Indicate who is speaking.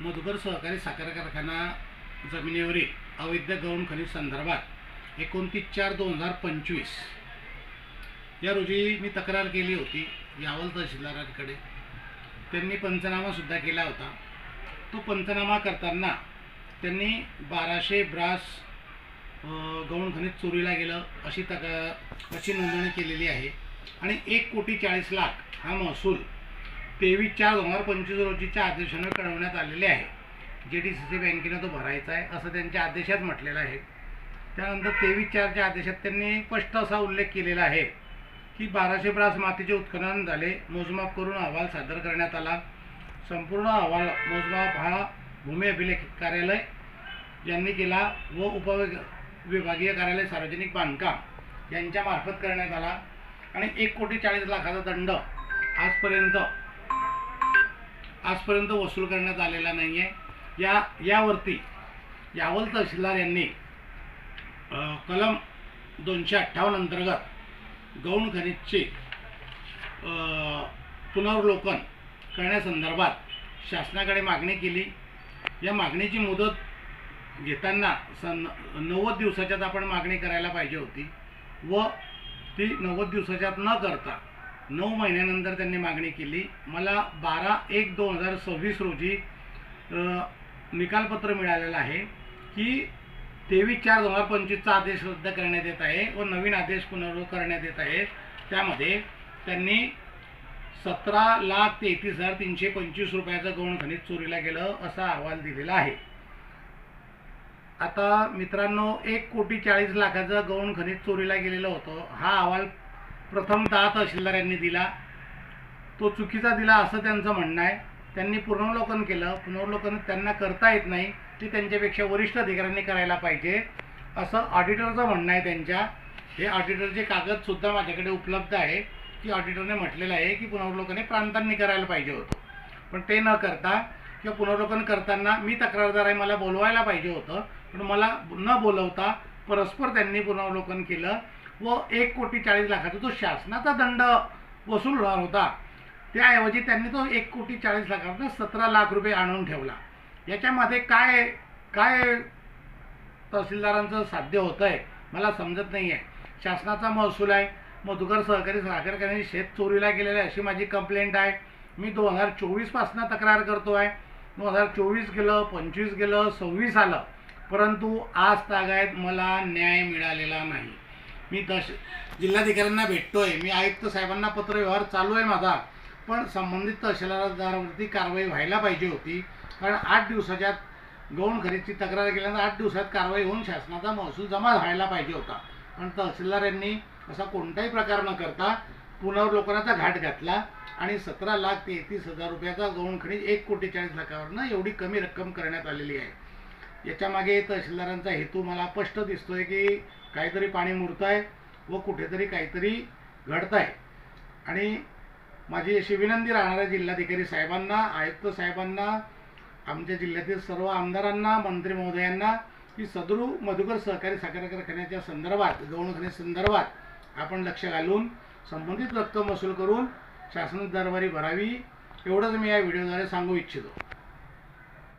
Speaker 1: मधुकर सहकारी साखर कारखाना जमिनीवरील अवैध गौण खनिज संदर्भात 29/4/2025 या रोजी मी तक्रार केली होती यावल तहसीलदारांकडे। त्यांनी पंचनामासुद्धा केला होता। तो पंचनामा करताना त्यांनी 1200 ब्रास गौण खनिज चोरीला गेलं अशी नोंदणी केलेली आहे आणि 1,40,00,000 हा महसूल 23/4/2025 रोजीच्या आदेशाने कळवण्यात आलेले आहे। JDCC बँकेने तो भरायचा आहे असं त्यांच्या आदेशात म्हटलेलं आहे। त्यानंतर 23/4च्या आदेशात त्यांनी स्पष्ट असा उल्लेख केलेला आहे की 1200 ब्रास मातीचे उत्खनन झाले, मोजमाप करून अहवाल सादर करण्यात आला। संपूर्ण अहवाल मोजमाप हा भूमी अभिलेख कार्यालय यांनी केला व उपविभागीय कार्यालय सार्वजनिक बांधकाम यांच्या मार्फत करण्यात आला आणि 1,40,00,000चा दंड आजपर्यंत वसूल करण्यात आलेला नाही आहे। यावरती यावल तहसीलदार यांनी कलम 258 अंतर्गत गौण खनिजचे पुनर्वलोकन करण्यासंदर्भात शासनाकडे मागणी केली। या मागणीची मुदत घेताना 90 दिवसाच्यात आपण मागणी करायला पाहिजे होती व ती 90 दिवसाच्यात न करता 9 महिन्यानंतर त्यांनी मागणी केली। मला 12/1/2026 रोजी निकालपत्र मिळालेलं आहे की 23/4/2025चा आदेश रद्द करण्यात येत आहे व नवीन आदेश पुनर्वलोकन करण्यात येत आहे। त्यामध्ये त्यांनी 17,33,325 रुपयाचं गौण खनिज चोरीला गेलं असा अहवाल दिलेला आहे। आता मित्रांनो, 1,40,00,000चं गौण खनिज चोरीला गेलेलं होतं। हा अहवाल प्रथमतः तहसीलदार यांनी दिला, तो चुकीचा दिला असं त्यांचं म्हणणं आहे। त्यांनी पुनर्वलोकन केलं, पुनर्वलोकन त्यांना करता येत नाही, ते त्यांच्यापेक्षा वरिष्ठ अधिकाऱ्यांनी करायला पाहिजे असं ऑडिटरचं म्हणणं आहे त्यांच्या। हे ऑडिटरचे कागदसुद्धा माझ्याकडे उपलब्ध आहे की ऑडिटरने म्हटलेलं आहे की पुनर्वलोकन हे प्रांतांनी करायला पाहिजे होतं, पण ते न करता किंवा पुनर्वलोकन करताना मी तक्रारदार आहे, मला बोलवायला पाहिजे होतं, पण मला न बोलवता परस्पर त्यांनी पुनर्वलोकन केलं व 1,40,00,000चा जो शासनाचा दंड वसूल होणार होता त्याऐवजी त्यांनी तो 1,40,00,000 17 लाख रुपये आणून ठेवला। याच्यामध्ये काय तहसीलदारांचं साध्य होतं आहे मला समजत नाही आहे। शासनाचा महसूल आहे, मधुकर सहकारी साखर कारखान्याने शेत चोरीला गेलेलं आहे अशी माझी कंप्लेंट आहे। मी 2024 पासून तक्रार करतो आहे। 2024 गेलं, 25 गेलं, 26 आलं, परंतु आज तागायत मला न्याय मिळालेला नाही। मी जिल्हाधिकाऱ्यांना भेटतोय, मी आयुक्त साहेबांना पत्रव्यवहार चालू आहे माझा, पण संबंधित तहसीलदारावरती कारवाई व्हायला पाहिजे होती, कारण 8 दिवसाच्यात गौण खनिजची तक्रार केल्यानंतर 8 दिवसात कारवाई होऊन शासनाचा महसूल जमा व्हायला पाहिजे होता, पण तहसीलदार यांनी असा कोणताही प्रकार न करता पुनर्वलोकनाचा घाट घातला आणि 17,33,000 रुपयाचा गौण खनिज 1,40,00,000वरनं एवढी कमी रक्कम करण्यात आलेली आहे। याच्यामागे तहसीलदारांचा हेतू मला स्पष्ट दिसतोय की काहीतरी पाणी मुरत आहे व कुठेतरी काहीतरी घडत आहे। आणि माझी अशी विनंती राहणार आहे जिल्हाधिकारी साहेबांना, आयुक्त साहेबांना, आमच्या जिल्ह्यातील सर्व आमदारांना, मंत्री महोदयांना की सदरू मधुकर सहकारी साखर कारखान्याच्या संदर्भात गौण खनिज संदर्भात आपण लक्ष घालून संबंधित रक्कम वसूल करून शासन दरबारी भरावी, एवढंच मी या व्हिडिओद्वारे सांगू इच्छितो।